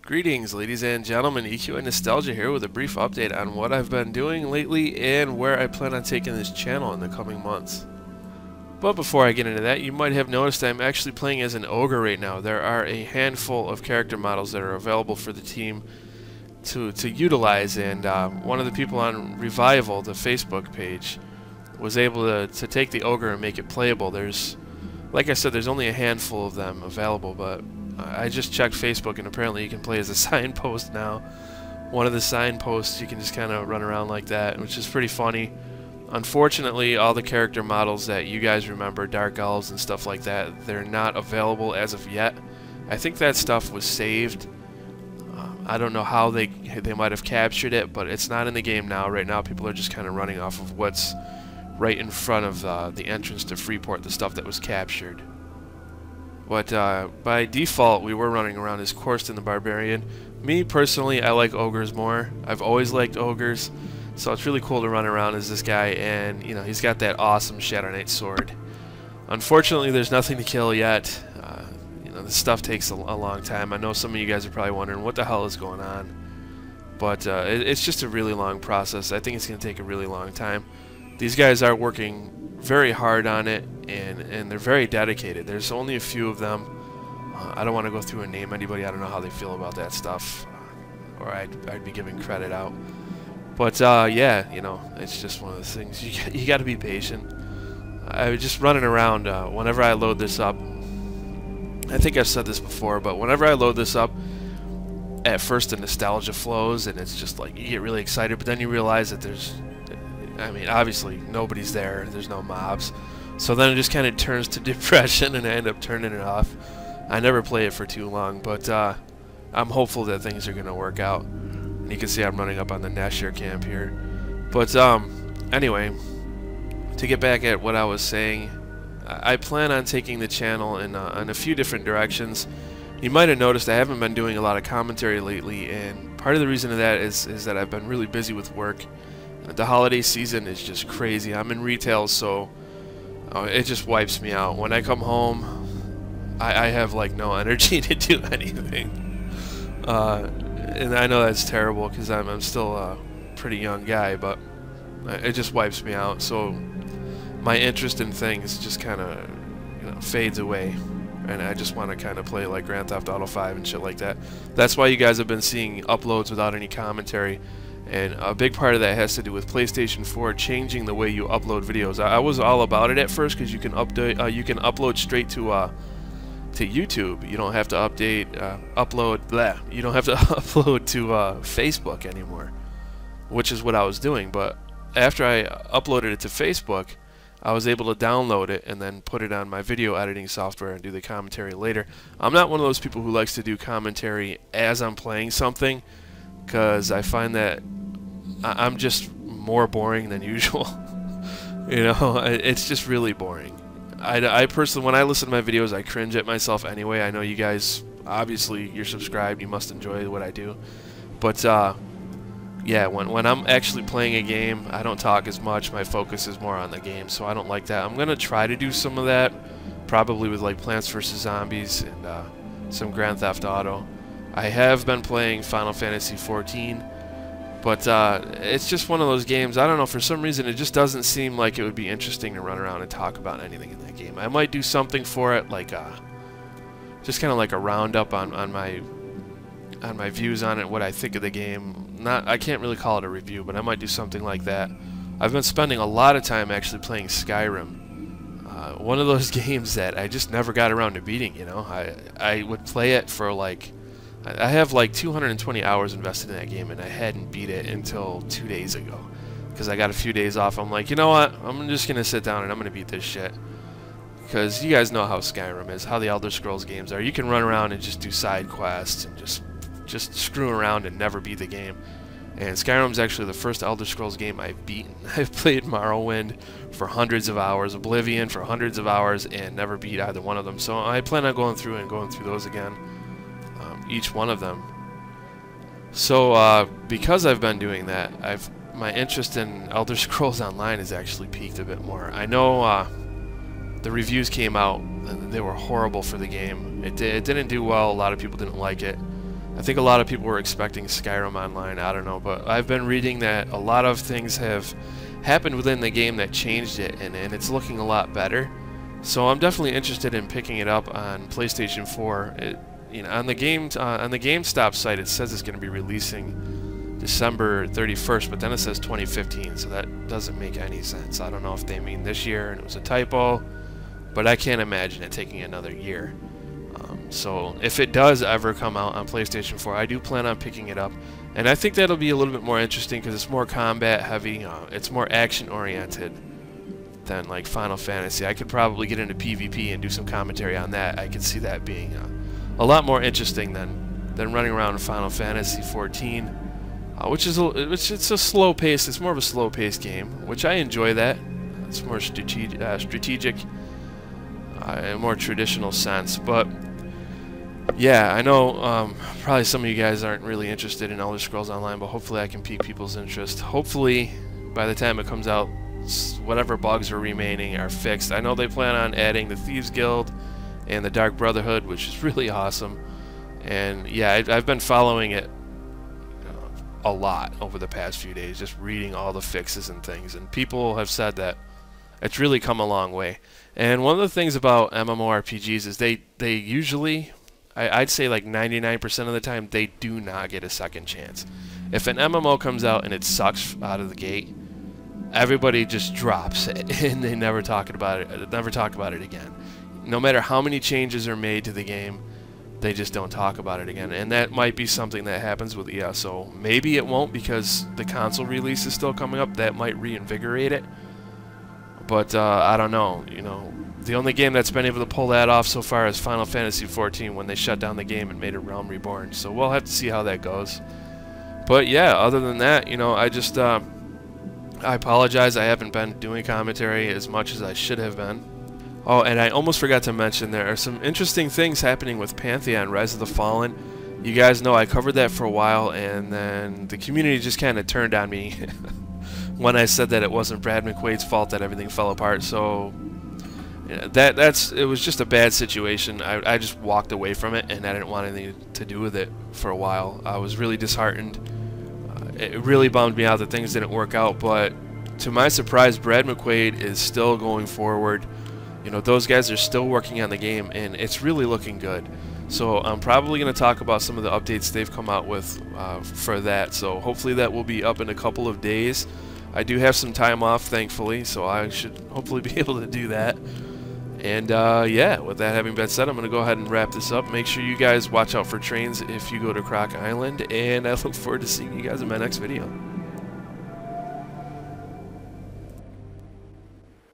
Greetings, ladies and gentlemen. EQOAnostalgia here with a brief update on what I've been doing lately and where I plan on taking this channel in the coming months. But before I get into that, you might have noticed I'm actually playing as an ogre right now. There are a handful of character models that are available for the team to utilize, and one of the people on Revival, the Facebook page, was able to take the ogre and make it playable. Like I said, there's only a handful of them available, but I just checked Facebook and apparently you can play as a signpost now. One of the signposts, you can just kind of run around like that, which is pretty funny. Unfortunately, all the character models that you guys remember, Dark Elves and stuff like that, they're not available as of yet. I think that stuff was saved. I don't know how they might have captured it, but it's not in the game now. Right now, people are just kind of running off of what's right in front of the entrance to Freeport, the stuff that was captured. But by default, we were running around as Korsten the Barbarian. Me, personally, I like ogres more. I've always liked ogres, so it's really cool to run around as this guy, and, you know, he's got that awesome Shadow Knight sword. Unfortunately, there's nothing to kill yet. You know, this stuff takes a long time. I know some of you guys are probably wondering what the hell is going on. But it's just a really long process. I think it's going to take a really long time. These guys are working very hard on it, and they're very dedicated. There's only a few of them. I don't want to go through and name anybody. I don't know how they feel about that stuff, or I'd be giving credit out. But yeah, you know, it's just one of those things. You got to be patient. I was just running around whenever I load this up. I think I've said this before, but whenever I load this up, at first the nostalgia flows, and it's just like you get really excited, but then you realize that I mean, obviously, nobody's there. There's no mobs. So then it just kind of turns to depression, and I end up turning it off. I never play it for too long, but I'm hopeful that things are going to work out. And you can see I'm running up on the Nashir camp here. But anyway, to get back at what I was saying, I plan on taking the channel in a few different directions. You might have noticed I haven't been doing a lot of commentary lately, and part of the reason of that is that I've been really busy with work. The holiday season is just crazy. I'm in retail, so it just wipes me out. When I come home, I have like no energy to do anything. And I know that's terrible because I'm still a pretty young guy, but it just wipes me out. So my interest in things just kind of, you know, fades away. And I just want to kind of play like Grand Theft Auto 5 and shit like that. That's why you guys have been seeing uploads without any commentary. And a big part of that has to do with PlayStation 4 changing the way you upload videos. I was all about it at first because you can upload straight to YouTube. You don't have to You don't have to upload to Facebook anymore, which is what I was doing. But after I uploaded it to Facebook, I was able to download it and then put it on my video editing software and do the commentary later. I'm not one of those people who likes to do commentary as I'm playing something, because I find that I'm just more boring than usual. You know, it's just really boring. I personally, when I listen to my videos, I cringe at myself anyway. I know you guys, obviously, you're subscribed, you must enjoy what I do. But, yeah, when I'm actually playing a game, I don't talk as much. My focus is more on the game, so I don't like that. I'm going to try to do some of that, probably with, like, Plants vs. Zombies and some Grand Theft Auto. I have been playing Final Fantasy XIV, but it's just one of those games, I don't know, for some reason it just doesn't seem like it would be interesting to run around and talk about anything in that game. I might do something for it, like just kind of like a roundup on my views on it, what I think of the game. I can't really call it a review, but I might do something like that. I've been spending a lot of time actually playing Skyrim. One of those games that I just never got around to beating, you know. I would play it for like, I have like 220 hours invested in that game, and I hadn't beat it until 2 days ago. Because I got a few days off. I'm like, you know what? I'm just going to sit down and I'm going to beat this shit. Because you guys know how Skyrim is, how the Elder Scrolls games are. You can run around and just do side quests and just screw around and never beat the game. And Skyrim's actually the first Elder Scrolls game I've beaten. I've played Morrowind for hundreds of hours, Oblivion for hundreds of hours, and never beat either one of them. So I plan on going through those again. Each one of them. So because I've been doing that, my interest in Elder Scrolls Online has actually peaked a bit more. I know the reviews came out, and they were horrible for the game. It didn't do well. A lot of people didn't like it. I think a lot of people were expecting Skyrim Online, I don't know, but I've been reading that a lot of things have happened within the game that changed it, and it's looking a lot better. So I'm definitely interested in picking it up on PlayStation 4. On the GameStop site, it says it's going to be releasing December 31st, but then it says 2015, so that doesn't make any sense. I don't know if they mean this year and it was a typo, but I can't imagine it taking another year. So if it does ever come out on PlayStation 4, I do plan on picking it up, and I think that'll be a little bit more interesting because it's more combat heavy, it's more action oriented than like Final Fantasy. I could probably get into PvP and do some commentary on that. I could see that being a lot more interesting than running around in Final Fantasy 14, which it's a slow pace. It's more of a slow paced game, which I enjoy. That it's more strategic, in a more traditional sense, but. Yeah, I know probably some of you guys aren't really interested in Elder Scrolls Online, but hopefully I can pique people's interest. Hopefully, by the time it comes out, whatever bugs are remaining are fixed. I know they plan on adding the Thieves Guild and the Dark Brotherhood, which is really awesome. And yeah, I've been following it a lot over the past few days, just reading all the fixes and things. And people have said that it's really come a long way. And one of the things about MMORPGs is they usually... I'd say like 99% of the time they do not get a second chance. If an MMO comes out and it sucks out of the gate, everybody just drops it and they never talk about it again. No matter how many changes are made to the game, they just don't talk about it again. And that might be something that happens with ESO. Maybe it won't because the console release is still coming up. That might reinvigorate it. But I don't know, the only game that's been able to pull that off so far is Final Fantasy 14 when they shut down the game and made it Realm Reborn. So we'll have to see how that goes. But yeah, other than that, I apologize. I haven't been doing commentary as much as I should have been. Oh, and I almost forgot to mention there are some interesting things happening with Pantheon Rise of the Fallen. You guys know I covered that for a while, and then the community just kind of turned on me when I said that it wasn't Brad McQuaid's fault that everything fell apart. So it was just a bad situation. I just walked away from it, and I didn't want anything to do with it for a while. I was really disheartened. It really bummed me out that things didn't work out, but to my surprise, Brad McQuaid is still going forward. Those guys are still working on the game, and it's really looking good. So I'm probably going to talk about some of the updates they've come out with for that. So hopefully that will be up in a couple of days. I do have some time off, thankfully, so I should hopefully be able to do that. And yeah, with that having been said, I'm going to go ahead and wrap this up. Make sure you guys watch out for trains if you go to Croc Island, and I look forward to seeing you guys in my next video.